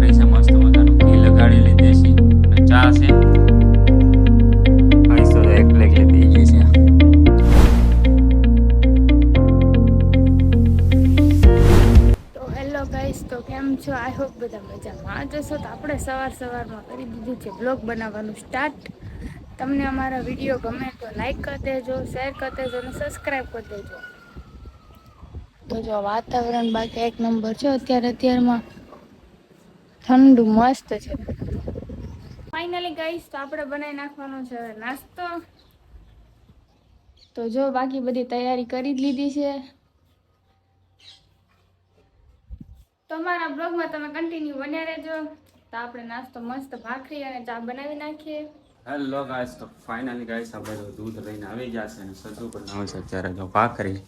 ભાખરી છે મસ્ત મજાનું ઘી લગાડેલી દેશી અને ચા છે આઈસ તો એકલે એકલે પી ગઈ છે. તો હેલો ગાઈસ, તો કેમ છો? આઈ હોપ બધા મજામાં જશો. તો આપણે સવારમાં કરી દીધું છે બ્લોગ બનાવવાનું સ્ટાર્ટ. તમને અમારા વિડીયો ગમે તો લાઈક કરી દેજો, શેર કરી દેજો અને સબસ્ક્રાઈબ કરી દેજો. તો જો વાતાવરણ બાકી એક નંબર છે. અત્યારમાં ઠંડુ મસ્ત છે. ફાઇનલી ગાઈસ, તો આપણે બનાવી નાખવાનો છે નાસ્તો. તો જો બાકી બધી તૈયારી કરી જ લીધી છે. તમારા બ્લોગમાં તમે કન્ટિન્યુ બન્યા રહેજો. તો આપણે નાસ્તો મસ્ત ભાખરી અને ચા બનાવી નાખીએ. હેલો ગાઈસ, તો ફાઇનલી ગાઈસ આપણે તો દૂધ લઈને આવી ગયા છે અને સજુ બનાવે છે અત્યારે જો ભાખરી.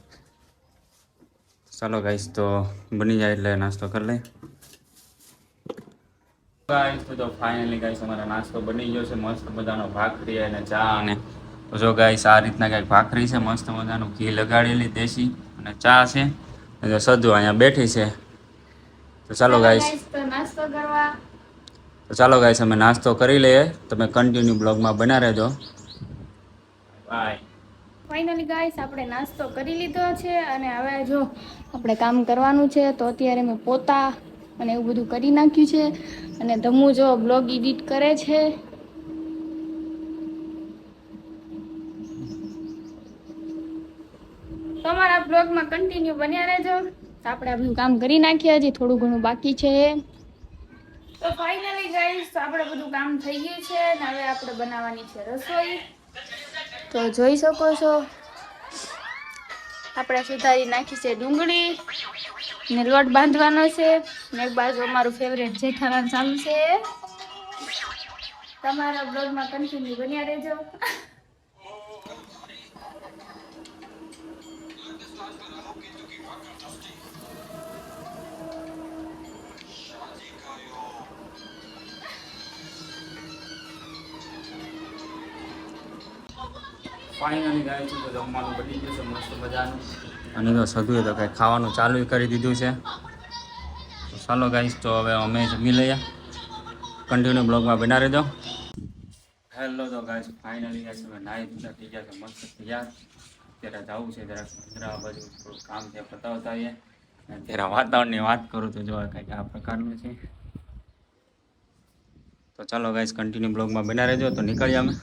ચાલો ગાઈસ, તો બની જાય એટલે નાસ્તો કરી લઈએ. ગાઈસ તો ફાઇનલી ગાઈસ અમારો નાસ્તો બની ગયો છે મસ્ત મજાનો ભાખરી અને ચા. અને તો જો ગાઈસ આ રીતના કંઈક ભાખરી છે મસ્ત મજાનું ઘી લગાડેલી દેશી અને ચા છે. અને સજુ અહીંયા બેઠી છે. તો ચાલો ગાઈસ, અમે નાસ્તો કરી લઈએ. તમે કન્ટિન્યુ બ્લોગમાં બના રહેજો. બાય. ફાઇનલી ગાઈસ, આપણે નાસ્તો કરી લીધો છે અને હવે જો આપણે કામ કરવાનું છે. તો અત્યારે મેં પોતા અને એવું બધું કરી નાખ્યું છે અને ધમુ જો બ્લોગ એડિટ કરે છે. તમારા બ્લોગમાં કન્ટિન્યુ બન્યા રહેજો. આપણે આ બધું કામ કરી નાખીએ. હજી થોડું ઘણું બાકી છે. તો ફાઇનલી ગાઈસ, આપણે બધું કામ થઈ ગયું છે અને હવે આપણે બનાવવાની છે રસોઈ. તો જોઈ શકો છો આપણે સુધારી નાખી છે ડુંગળી ને લોટ બાંધવાનો છે ને એક બાજુ અમારું ફેવરેટ જેઠાલાલ ચાલુ છે. તમારા બ્લોગમાં કન્ટિન્યુ બન્યા રહેજો. ફાઇનલી ગાઈસ તો જમવાનું બની ગયું છે મસ્ત મજાનું. અને તો સધુએ તો કંઈ ખાવાનું ચાલુ કરી દીધું છે. તો ચાલો ગાઈસ, તો હવે અમે જમી લઈએ. કન્ટિન્યુ બ્લોગમાં બના રહેજો. હેલો તો ગાઈસ, ફાઇનલી ગાઈસ અમે નાહી ધોઈને થઈ ગયા છે મસ્ત તૈયાર. અત્યારે જવું છે જરાક આ બાજુ થોડું કામ છે પતાવતા આવીએ. અત્યારે વાતાવરણની વાત કરું તો જો કંઈક આ પ્રકારનું છે. તો ચાલો ગાઈસ, કન્ટિન્યુ બ્લોગમાં બના રહેજો. તો નીકળીએ અમે.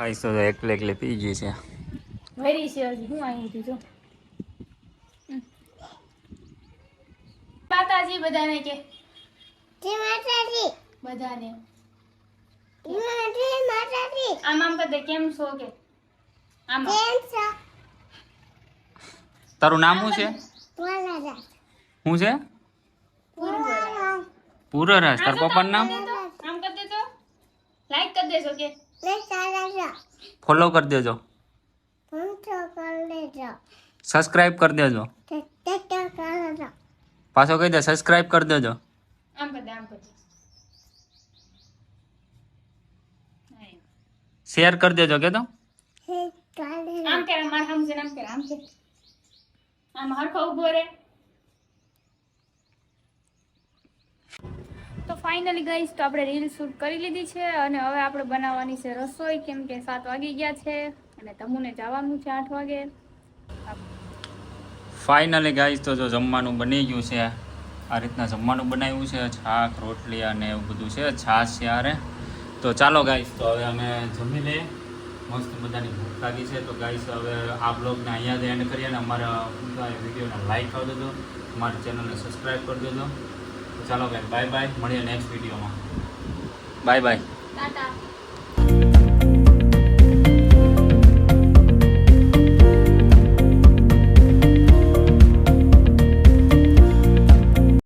આઈસ તો એકલે એકલે પી ગઈ છે. વેરી છે હજી હું આવી હતી જો. માતાજી બધાને કે જય માતાજી બધાને. જય માતાજી. આમ કદે કેમ છો કે આમ કેમ છો? તારું નામ શું છે? પૂરરાજ. શું છે? પૂરરાજ. પૂરરાજ. તાર પપ્પાનું નામ? આમ કદે તો દેજો કે ફોલો કરી દેજો, સબસ્ક્રાઇબ કરી દેજો, પાછો કહી દે સબસ્ક્રાઇબ કરી દેજો. આમ કર દે આમ કર દે શેર કરી દેજો કે તો આમ કે માર હમ છે આમ કે આમ હરખો ઉભો રે. તો ફાઇનલી ગાઈસ તો આપણે રીલ શૂટ કરી લીધી છે અને હવે આપણે બનાવવાની છે રસોઈ, કેમ કે 7 વાગી ગયા છે અને તમુને જવાનું છે 8 વાગે. ફાઇનલી ગાઈસ તો જો જમવાનું બની ગયું છે. આ રીતના જમવાનું બનાવ્યું છે, શાક રોટલી અને એવું બધું છે, છાશ છે આરે. તો ચાલો ગાઈસ તો હવે અમે જમી લઈએ, મસ્ત મજાની ભૂખ લાગી છે. તો ગાઈસ હવે આ બ્લોગને અહીંયા જ એન્ડ કરીએ અને અમારા વિડીયોને લાઈક કરી દેજો, અમારી ચેનલને સબસ્ક્રાઈબ કરી દેજો. તો ચાલો ગાઈસ બાય બાય, મળીએ નેક્સ્ટ વિડીયોમાં. Bye bye. ટાટા.